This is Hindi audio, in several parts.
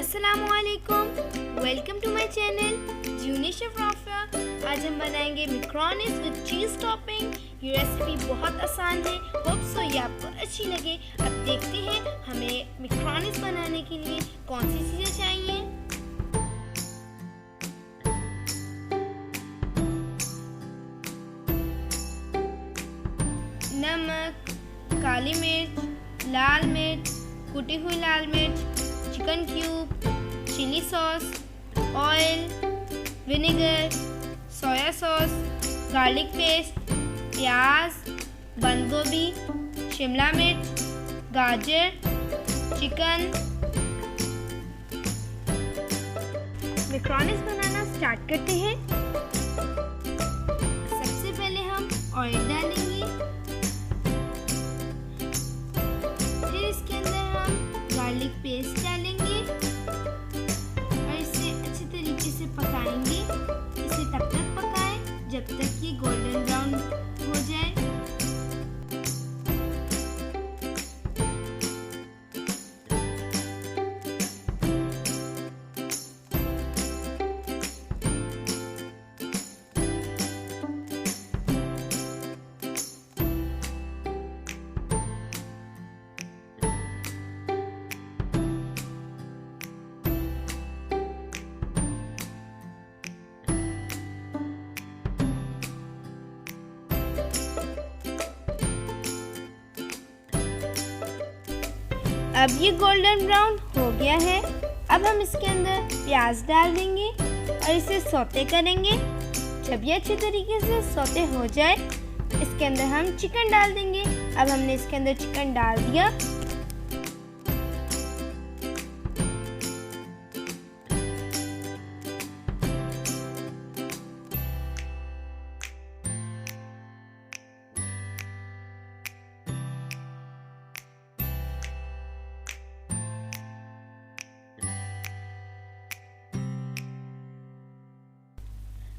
अस्सलामुअलैकुम, welcome to my channel junior chef Rafia. आज हम बनाएंगे मैक्रोनीज विद चीज़ टॉपिंग। ये रेसिपी बहुत आसान है, होप सो ये आपको अच्छी लगे। अब देखते हैं हमें मैक्रोनीज बनाने के लिए कौन सी चीज़ें चाहिए। नमक, काली मिर्च, लाल मिर्च, कुटी हुई लाल मिर्च, chicken cube, chilli sauce, oil, vinegar, soya sauce, garlic paste, प्याज, बंद गोभी, शिमला मिर्च, गाजर, चिकन। मैक्रोनीज बनाना स्टार्ट करते हैं। सबसे पहले हम ऑयल डालेंगे, फिर इसके अंदर हम गार्लिक पेस्ट डालेंगे और इसे अच्छे तरीके से पकाएंगे। इसे तब तक पकाएं जब तक ये गोल्डन ब्राउन हो जाए। अब ये गोल्डन ब्राउन हो गया है। अब हम इसके अंदर प्याज डाल देंगे और इसे सौते करेंगे। जब ये अच्छे तरीके से सौते हो जाए, इसके अंदर हम चिकन डाल देंगे। अब हमने इसके अंदर चिकन डाल दिया।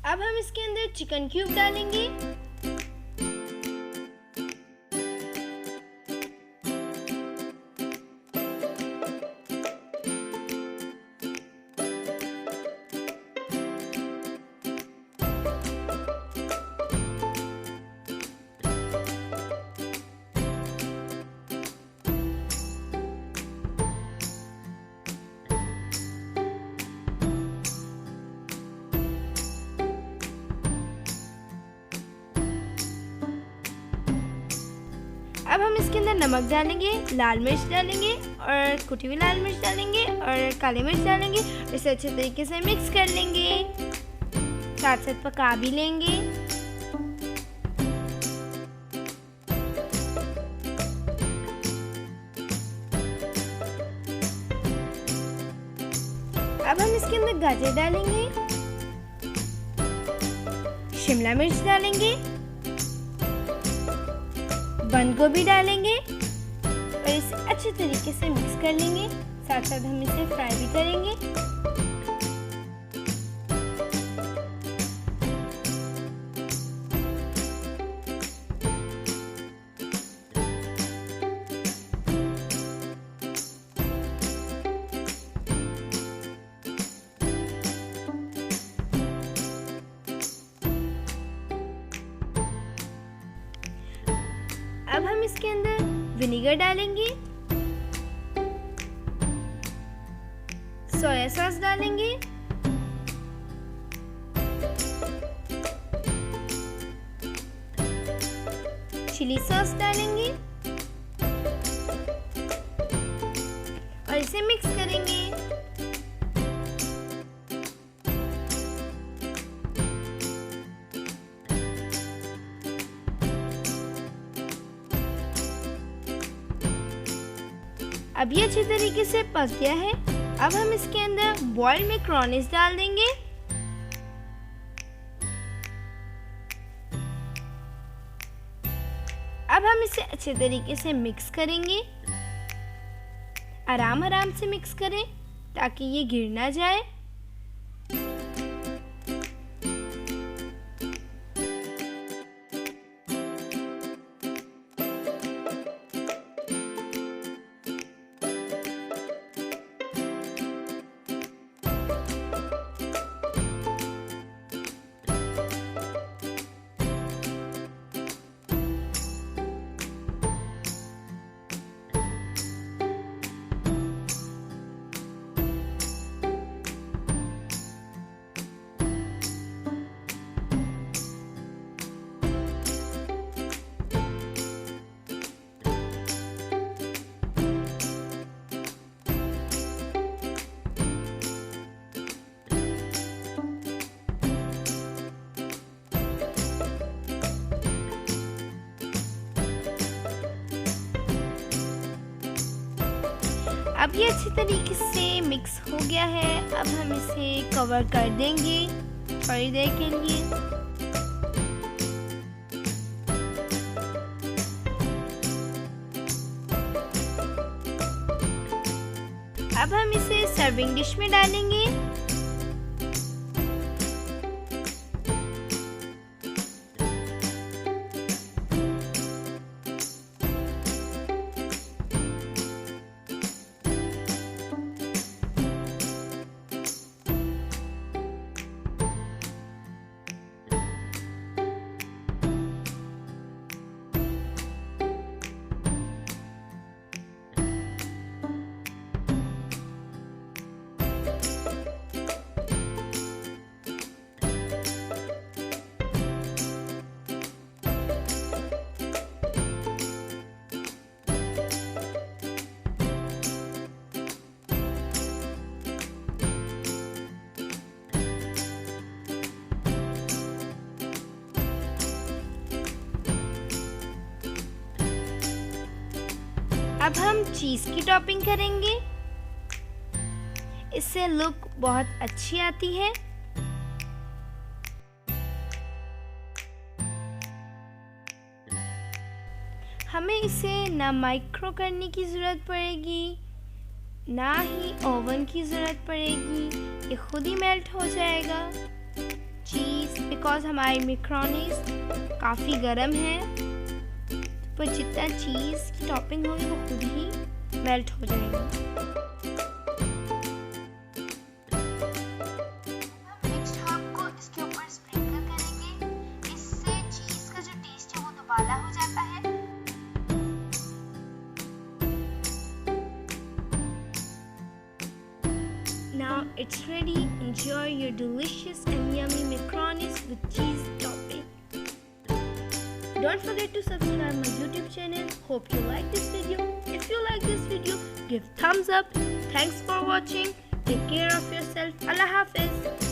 अब हम इसके अंदर चिकन क्यूब डालेंगे। अब हम इसके अंदर नमक डालेंगे, लाल मिर्च डालेंगे और कुटी हुई लाल मिर्च डालेंगे और काली मिर्च डालेंगे। इसे अच्छे तरीके से मिक्स कर लेंगे, साथ साथ पका भी लेंगे। अब हम इसके अंदर गाजर डालेंगे, शिमला मिर्च डालेंगे, बंद गोभी डालेंगे और इसे अच्छे तरीके से मिक्स कर लेंगे। साथ साथ हम इसे फ्राई भी करेंगे। अब हम इसके अंदर विनेगर डालेंगे, सोया सॉस डालेंगे, चिली सॉस डालेंगे और इसे मिक्स करेंगे। अब ये अच्छी तरीके से पक गया है। अब हम इसके अंदर बॉइल्ड मैक्रोनीज डाल देंगे। अब हम इसे अच्छे तरीके से मिक्स करेंगे। आराम आराम से मिक्स करें ताकि ये गिर ना जाए। अब ये अच्छी तरीके से मिक्स हो गया है। अब हम इसे कवर कर देंगे थोड़ी देर के लिए। अब हम इसे सर्विंग डिश में डालेंगे। अब हम चीज़ की टॉपिंग करेंगे। इससे लुक बहुत अच्छी आती है। हमें इसे ना माइक्रो करने की ज़रूरत पड़ेगी, ना ही ओवन की ज़रूरत पड़ेगी। ये खुद ही मेल्ट हो जाएगा चीज़, बिकॉज़ हमारी मैक्रोनीज काफ़ी गर्म है। पर जितना चीज़ की टॉपिंग होगी वो खुद ही मेल्ट हो जाएगी। मिक्स्ड हर्ब को इसके ऊपर स्प्रिंकल करेंगे। इससे चीज़ का जो टेस्ट है वो दुबाला हो जाता है। Now it's ready. Enjoy your delicious and yummy macaronis with cheese topping. Don't forget to subscribe my YouTube channel. Hope you like this video. If you like this video, give thumbs up. Thanks for watching. Take care of yourself. Allah Hafiz.